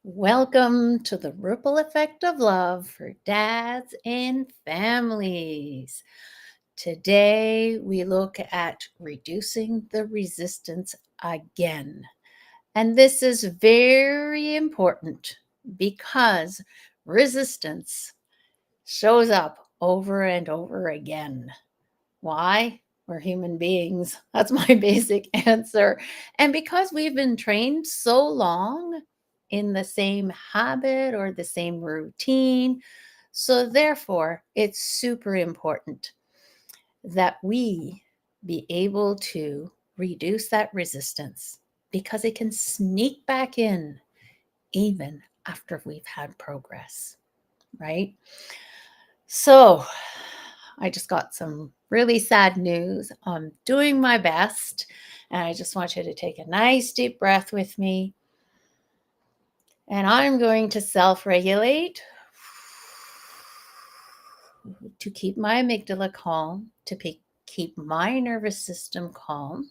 Welcome to the ripple effect of love for dads and families. Today, we look at reducing the resistance again. And this is very important because resistance shows up over and over again. Why? We're human beings. That's my basic answer. And because we've been trained so long in the same habit or the same routine, so therefore, it's super important that we be able to reduce that resistance because it can sneak back in even after we've had progress, right? So, I just got some really sad news. I'm doing my best, and I just want you to take a nice deep breath with me. And I'm going to self regulate to keep my amygdala calm, to keep my nervous system calm,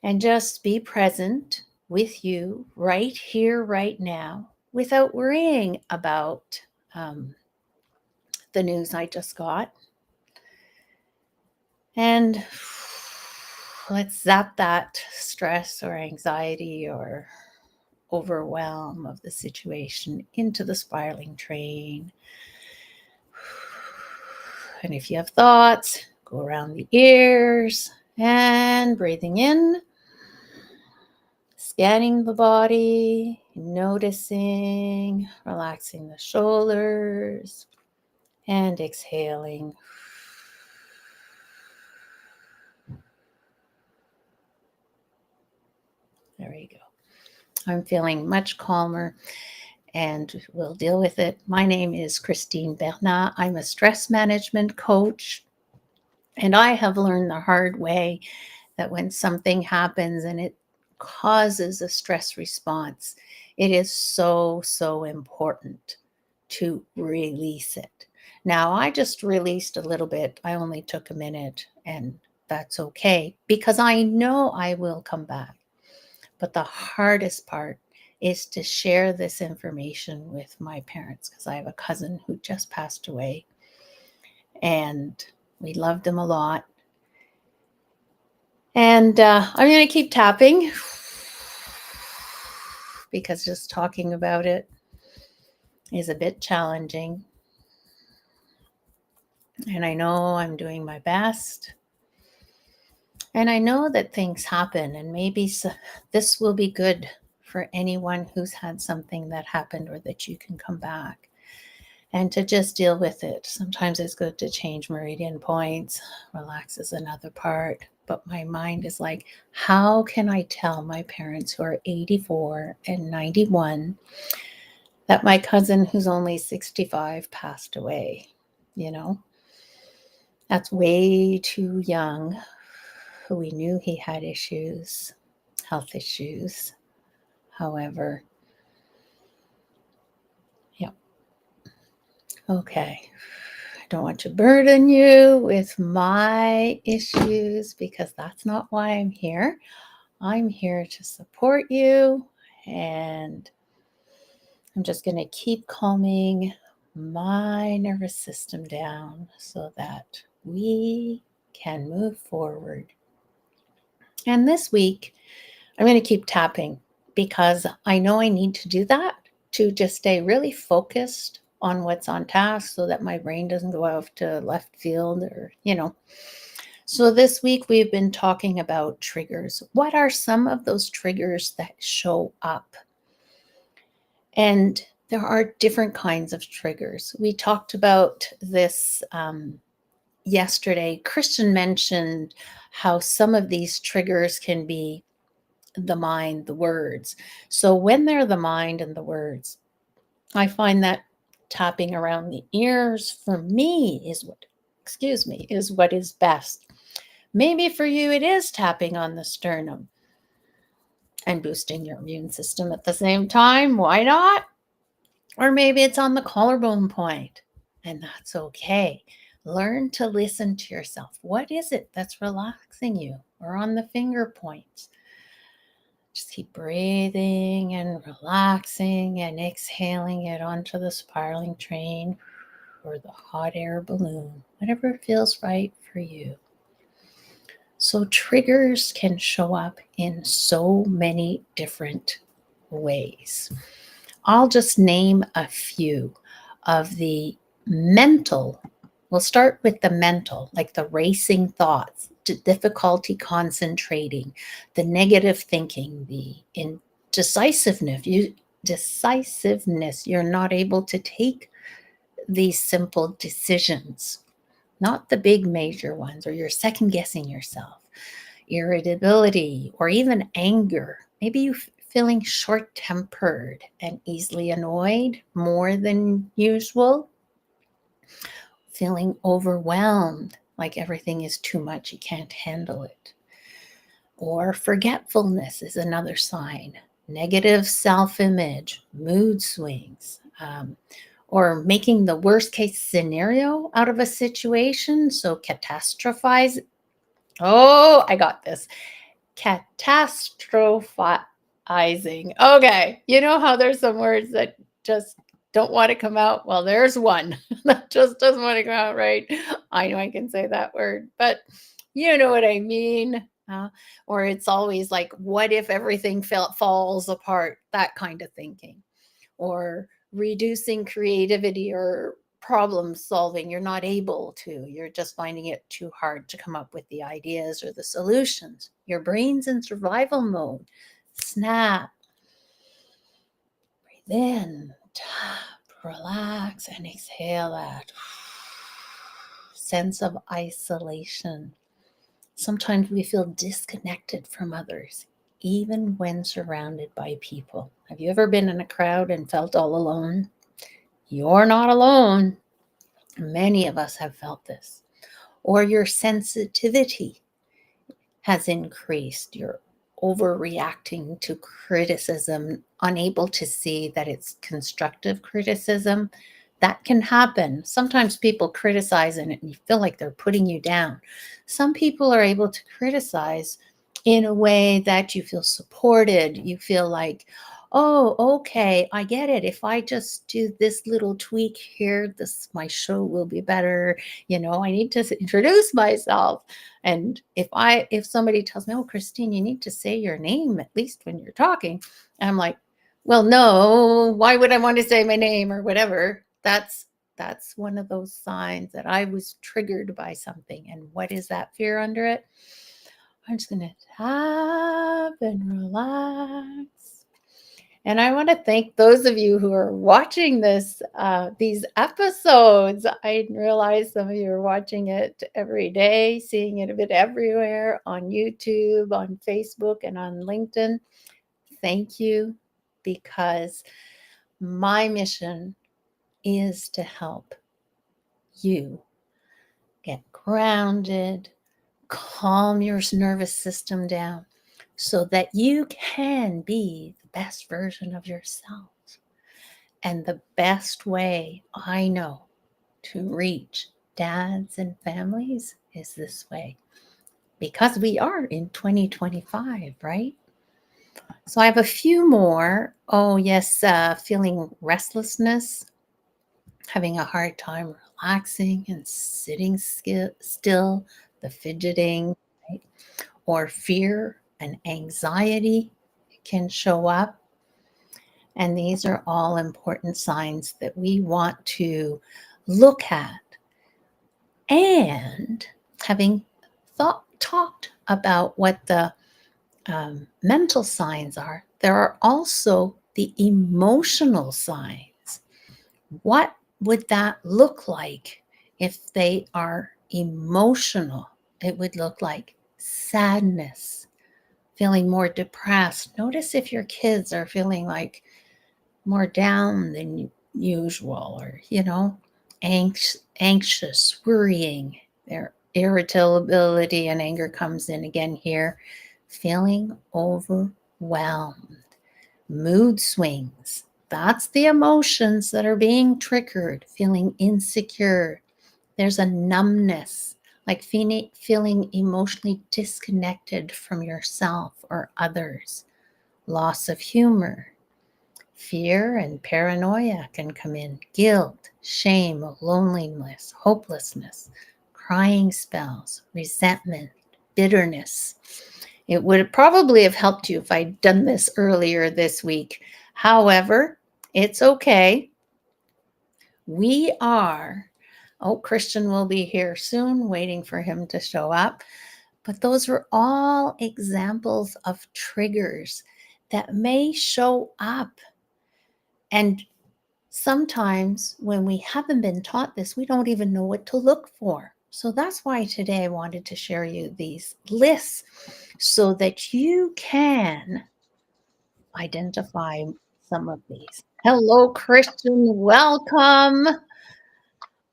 and just be present with you right here, right now, without worrying about the news I just got. And let's zap that stress or anxiety or overwhelm of the situation into the spiraling train. And if you have thoughts, go around the ears and breathing in, scanning the body, noticing, relaxing the shoulders, and exhaling. There you go. I'm feeling much calmer and we'll deal with it. My name is Christine Bernat. I'm a stress management coach, and I have learned the hard way that when something happens and it causes a stress response, it is so important to release it. Now, I just released a little bit. I only took a minute, and that's okay because I know I will come back. But the hardest part is to share this information with my parents because I have a cousin who just passed away and we loved him a lot. And I'm going to keep tapping because just talking about it is a bit challenging. And I know I'm doing my best. And I know that things happen, and maybe this will be good for anyone who's had something that happened or that you can come back and to just deal with it. Sometimes it's good to change meridian points, relax is another part. But my mind is like, how can I tell my parents who are 84 and 91 that my cousin who's only 65 passed away? You know, that's way too young. We knew he had issues, health issues. However, yep. Okay. I don't want to burden you with my issues because that's not why I'm here. I'm here to support you, and I'm just going to keep calming my nervous system down so that we can move forward. And this week, I'm going to keep tapping because I know I need to do that to just stay really focused on what's on task so that my brain doesn't go off to left field or. So this week we've been talking about triggers. What are some of those triggers that show up? And there are different kinds of triggers. We talked about this yesterday. Christian mentioned how some of these triggers can be the mind, the words. So when they're the mind and the words, I find that tapping around the ears for me is what is best. Maybe for you it is tapping on the sternum and boosting your immune system at the same time. Why not? Or maybe it's on the collarbone point, and that's okay. Learn to listen to yourself. What is it that's relaxing you? Or on the finger points. Just keep breathing and relaxing and exhaling it onto the spiraling train or the hot air balloon, whatever feels right for you. So, triggers can show up in so many different ways. I'll just name a few of the mental. We'll start with the mental, like the racing thoughts, difficulty concentrating, the negative thinking, the indecisiveness. Decisiveness. You're not able to take these simple decisions, not the big major ones, or you're second guessing yourself. Irritability or even anger. Maybe you feeling short-tempered and easily annoyed more than usual. Feeling overwhelmed, like everything is too much, you can't handle it. Or forgetfulness is another sign. Negative self-image, mood swings, or making the worst case scenario out of a situation. So catastrophize. Oh, I got this. Catastrophizing. Okay. You know how there's some words that just don't want to come out? Well, there's one that just doesn't want to come out right. I know I can say that word, but you know what I mean. Or it's always like, what if everything falls apart? That kind of thinking. Or reducing creativity or problem solving. You're not able to. You're just finding it too hard to come up with the ideas or the solutions. Your brain's in survival mode. Snap. Breathe in. Tap. Relax and exhale that sense of isolation. Sometimes we feel disconnected from others, even when surrounded by people. Have you ever been in a crowd and felt all alone? You're not alone. Many of us have felt this. Or your sensitivity has increased. You're overreacting to criticism, unable to see that it's constructive criticism. That can happen. Sometimes people criticize and you feel like they're putting you down. Some people are able to criticize in a way that you feel supported. You feel like, oh, okay, I get it. If I just do this little tweak here, my show will be better. I need to introduce myself. And if somebody tells me, oh, Christine, you need to say your name at least when you're talking, I'm like, well, no, why would I want to say my name or whatever? That's one of those signs that I was triggered by something. And what is that fear under it? I'm just going to tap and relax. And I want to thank those of you who are watching these episodes. I didn't realize some of you are watching it every day, seeing it a bit everywhere on YouTube, on Facebook, and on LinkedIn. Thank you, because my mission is to help you get grounded, calm your nervous system down so that you can be the best version of yourself. And the best way I know to reach dads and families is this way, because we are in 2025, right? So I have a few more. Oh, yes, feeling restlessness, having a hard time relaxing and sitting still, the fidgeting, right? Or fear and anxiety can show up. And these are all important signs that we want to look at. And having talked about what the mental signs are, there are also the emotional signs. What would that look like if they are emotional? It would look like sadness, feeling more depressed. Notice if your kids are feeling like more down than usual, or anxious, worrying. Their irritability and anger comes in again here. Feeling overwhelmed. Mood swings. That's the emotions that are being triggered. Feeling insecure. There's a numbness, like feeling emotionally disconnected from yourself or others. loss of humor. Fear and paranoia can come in. Guilt, shame, loneliness, hopelessness, crying spells, resentment, bitterness. It would probably have helped you if I'd done this earlier this week. However, it's okay. We are, oh, Christian will be here soon, waiting for him to show up. But those are all examples of triggers that may show up. And sometimes when we haven't been taught this, we don't even know what to look for. So that's why today I wanted to share you these lists so that you can identify some of these. Hello, Christian. Welcome.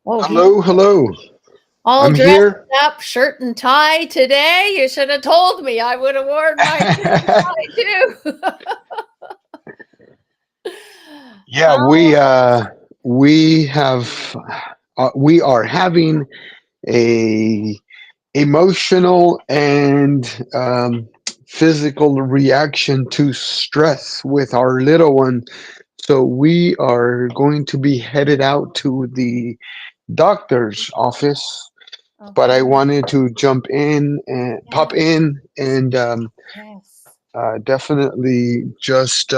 Oh, he's Hello, hello. all I'm dressed here. up, shirt and tie today. You should have told me. I would have worn my shirt and tie too. Yeah, we have we are having a emotional and physical reaction to stress with our little one. So we are going to be headed out to the doctor's office. But I Okay. wanted to jump in and pop Yes. in and Yes. definitely just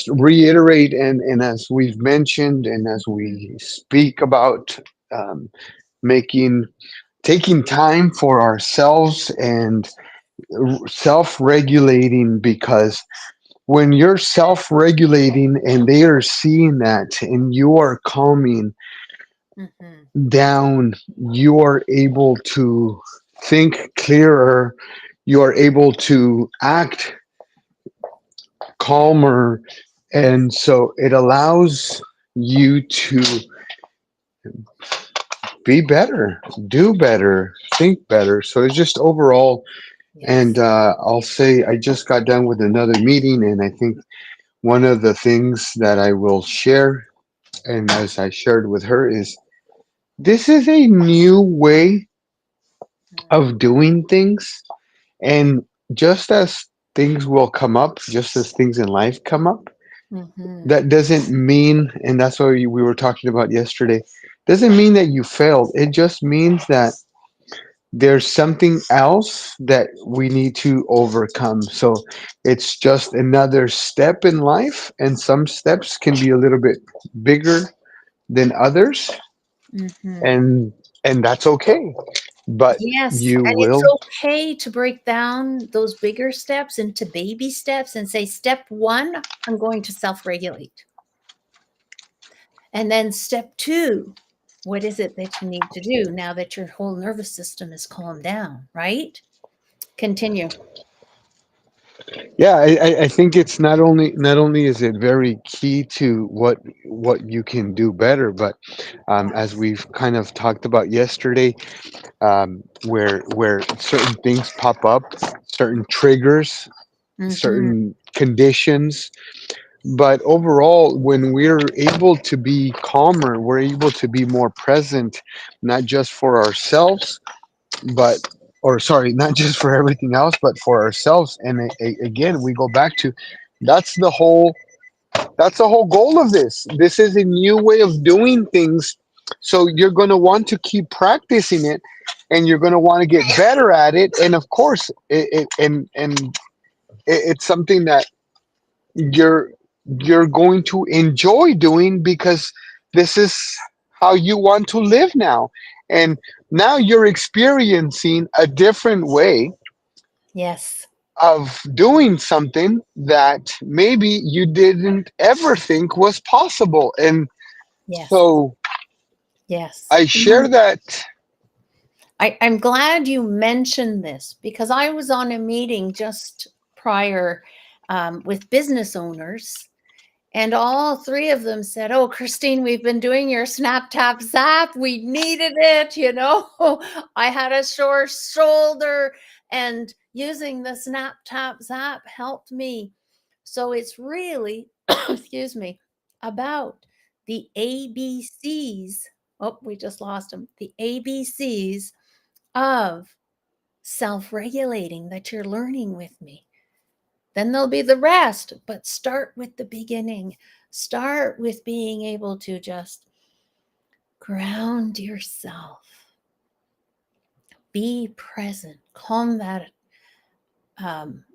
reiterate and as we've mentioned and as Mhm. we speak about um, making taking time for ourselves and self-regulating, because when you're self-regulating and they are seeing that and you are calming Mhm. down, you are able to think clearer, you are able to act calmer, Yes. and so it allows you to be better, do better, think better. So it's just overall. And Yes. I'll say I just got done with another meeting, and I think one of the things that I will share, and as I shared with her, is this is a new way of doing things. And just as things will come up, just as things in life come up, Mhm. that doesn't mean, and that's what we were talking about yesterday, doesn't mean that you failed. It just means that there's something else that we need to overcome. So it's just another step in life, and some steps can be a little bit bigger than others, Mhm. and that's okay. But Yes, you and it's will. okay to break down those bigger steps into baby steps and say, step 1, I'm going to self-regulate. And then step 2, what is it that you need to do now that your whole nervous system is calmed down, right? Continue. Yeah, I think it's not only is it very key to what you can do better, but as Yes. we've kind of talked about yesterday, where certain things pop up, certain triggers, Mhm. certain conditions. But overall, when we're able to be calmer, we're able to be more present, not just for ourselves, but, or sorry, not just for everything else, but for ourselves. And again, we go back to that's the whole that's the whole goal of this. This is a new way of doing things. So you're going to want to keep practicing it, and you're going to want to get better at it. And of course, it's something that you're you're going to enjoy doing, because this is how you want to live now. And now you're experiencing a different way Yes. of doing something that maybe you didn't ever think was possible. And Yes. so Yes. I share that. I'm glad you mentioned this because I was on a meeting just prior with business owners, and all three of them said, "Oh, Christine, we've been doing your Snap Tap Zap. We needed it. I had a sore shoulder, and using the Snap Tap Zap helped me." So it's really, excuse me, about the ABCs. Oh, we just lost them. The ABCs of self regulating that you're learning with me. Then there'll be the rest, but start with the beginning. Start with being able to just ground yourself, be present, calm that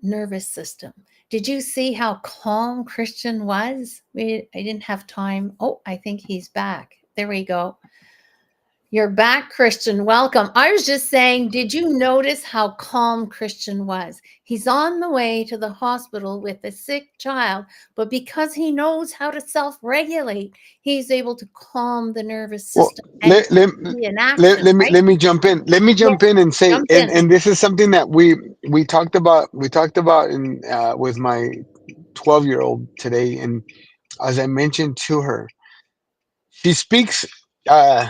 nervous system. Did you see how calm Christian was? I didn't have time. Oh, I think he's back. There we go. You're back, Christian. Welcome. I was just saying, did you notice how calm Christian was? He's on the way to the hospital with a sick child, but because he knows how to self regulate, he's able to calm the nervous Well, system and let, let, be in action, right? let me jump in. Let me Yes, jump in and say, jump in. and this is something that we talked about. We talked about in with my 12-year-old today, and as I mentioned to her, she speaks. Uh,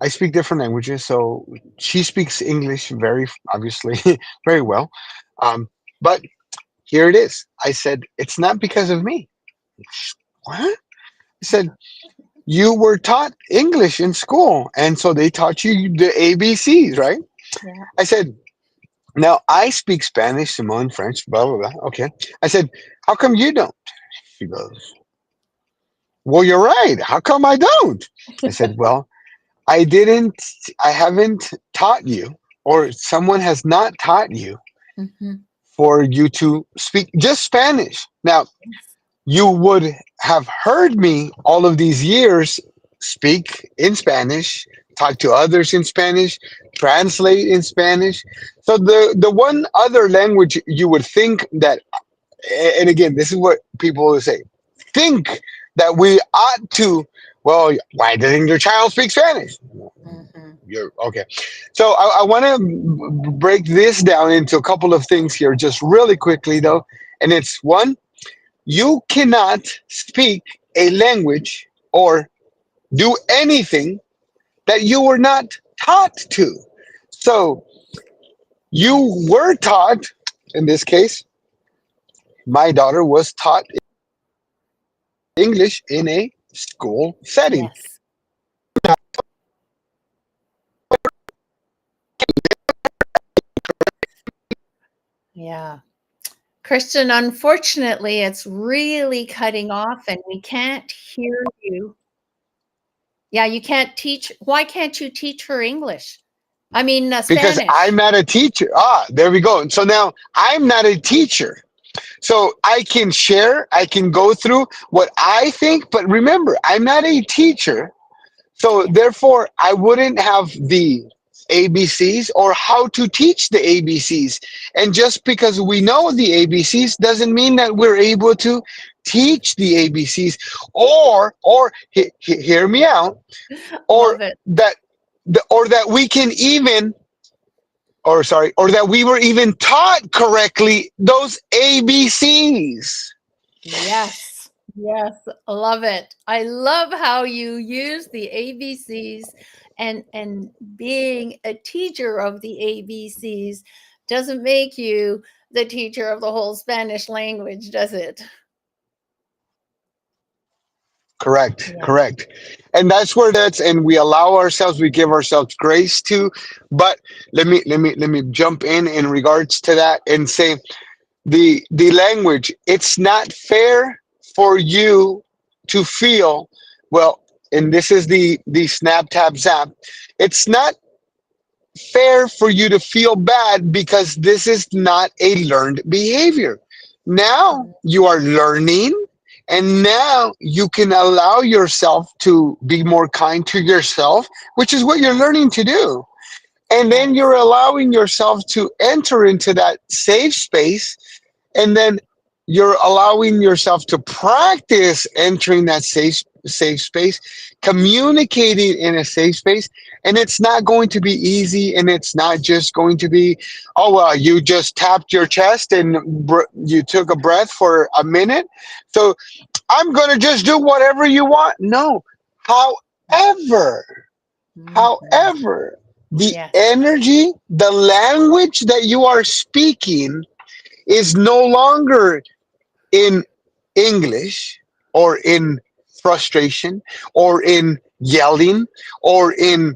I speak different languages, so she speaks English very obviously very well. Um, but here it is. I said it's not because of me. What? I said you were taught English in school, and so they taught you the ABCs, right? Yeah. I said, now I speak Spanish, Simone, French, blah blah blah. Okay. I said, how come you don't? She goes, well, you're right. How come I don't? I said, well, I didn't. I haven't taught you, or someone has not taught you Mm-hmm. for you to speak just Spanish. Now, you would have heard me all of these years speak in Spanish, talk to others in Spanish, translate in Spanish. So the one other language you would think that, and again, this is what people will say, think that we ought to. Well, why doesn't your child speak Spanish? Mm-hmm. You're okay. So I want to break this down into a couple of things here, just really quickly though, and it's one, you cannot speak a language or do anything that you were not taught to. So you were taught, in this case, my daughter was taught English in a school setting. Yes. Yeah. Christian, unfortunately, it's really cutting off and we can't hear you. Yeah, you can't teach. Why can't you teach her English? I mean, Because I'm Spanish. not a teacher. Ah, there we go. So now I'm not a teacher. So I can share, I can go through what I think, but remember, I'm not a teacher. So Yeah. therefore, I wouldn't have the ABCs or how to teach the ABCs. And just because we know the ABCs doesn't mean that we're able to teach the ABCs, or hear me out, or Love it. that or that we can even, or sorry, or that we were even taught correctly those ABCs. Yes. Yes. Love it. I love how you use the ABCs and being a teacher of the ABCs doesn't make you the teacher of the whole Spanish language, does it? Correct, Yeah. correct. And that's where that's, and we allow ourselves, we give ourselves grace to. But let me jump in regards to that and say the language, it's not fair for you to feel, well, and this is the Snap Tap Zap. It's not fair for you to feel bad because this is not a learned behavior. Now you are learning, and now you can allow yourself to be more kind to yourself, which is what you're learning to do. And then Yes. you're allowing yourself to enter into that safe space, and then you're allowing yourself to practice entering that safe space, communicating in a safe space. And it's not going to be easy, and it's not just going to be, oh well, you just tapped your chest and you took a breath for a minute, so I'm going to just do whatever you want. No. However, Mhm. however, the Yes. energy, the language that you are speaking is no longer in English, or in frustration, or in yelling, or in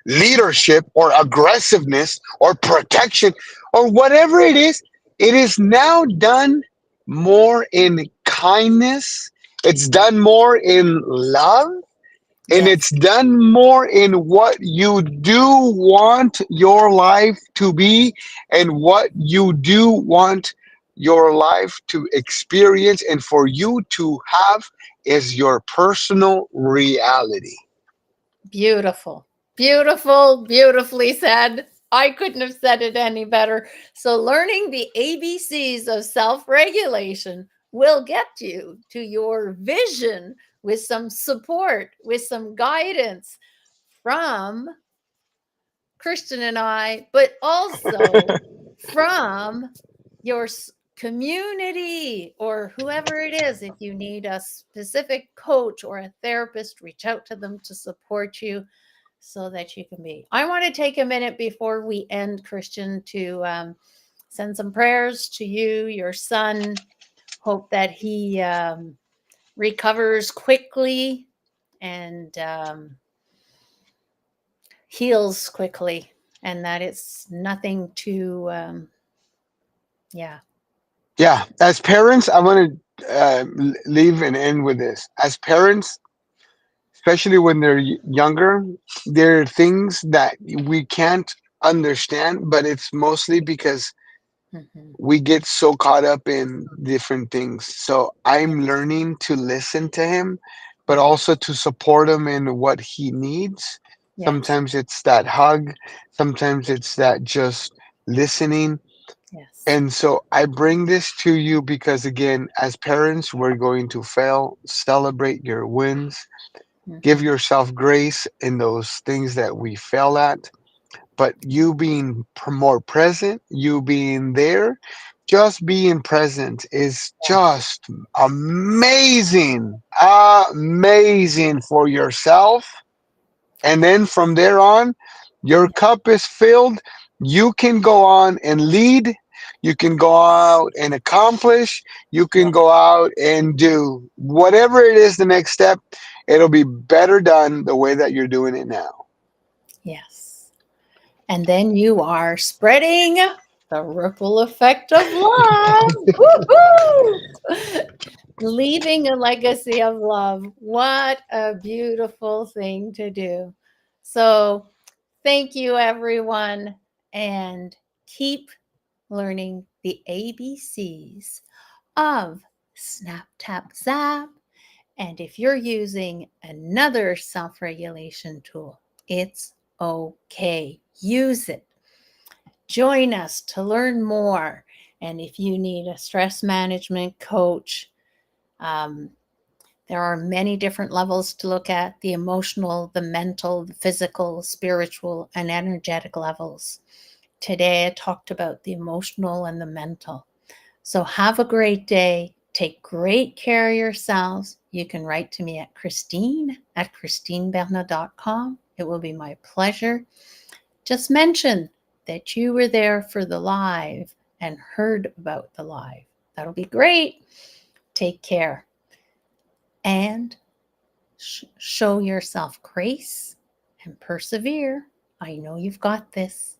leadership, or aggressiveness, or protection, or whatever it is. It is now done more in kindness. It's done more in love. And Yes. it's done more in what you do want your life to be and what you do want your life to experience and for you to have is your personal reality. Beautiful. Beautiful. Beautifully said. I couldn't have said it any better. So, learning the ABCs of self regulation will get you to your vision with some support, with some guidance from Christian and I, but also from your community or whoever it is. If you need a specific coach or a therapist, reach out to them to support you so that you can be. I want to take a minute before we end, Christian, to send some prayers to you, your son. Hope that he recovers quickly and heals quickly, and that it's nothing to, yeah. Yeah, as parents, I want to leave and end with this. As parents, especially when they're younger, there are things that we can't understand, but it's mostly because Mm-hmm. we get so caught up in different things. So Yeah. I'm learning to listen to him, but Mm-hmm. also to support him in what he needs. Yes. Sometimes it's that hug, sometimes it's that just listening. Yes. And so I bring this to you because, again, as parents, we're going to fail. Celebrate your wins. Give Mm-hmm. yourself grace in those things that we fail at. But you being more present, you being there, just being present is just amazing, amazing for yourself. And then from there on, your Yeah. cup is filled. You can go on and lead. You can go out and accomplish. You can Yes. go out and do whatever it is the next step. It'll be better done the way that you're doing it now. Yes. And then you are spreading the ripple effect of love. Woohoo! Leaving a legacy of love. What a beautiful thing to do. So, thank you, everyone, and keep learning the ABCs of Snap Tap Zap. And if you're using another self regulation tool, it's okay. Use it. Join us to learn more. And if you need a stress management coach, um, there are many different levels to look at: the emotional, the mental, the physical, spiritual, and energetic levels. Today, I talked about the emotional and the mental. So, have a great day. Take great care of yourselves. You can write to me at Christine@ChristineBernard.com. It will be my pleasure. Just mention that you were there for the live and heard about the live. That'll be great. Take care and show yourself grace and persevere. I know you've got this.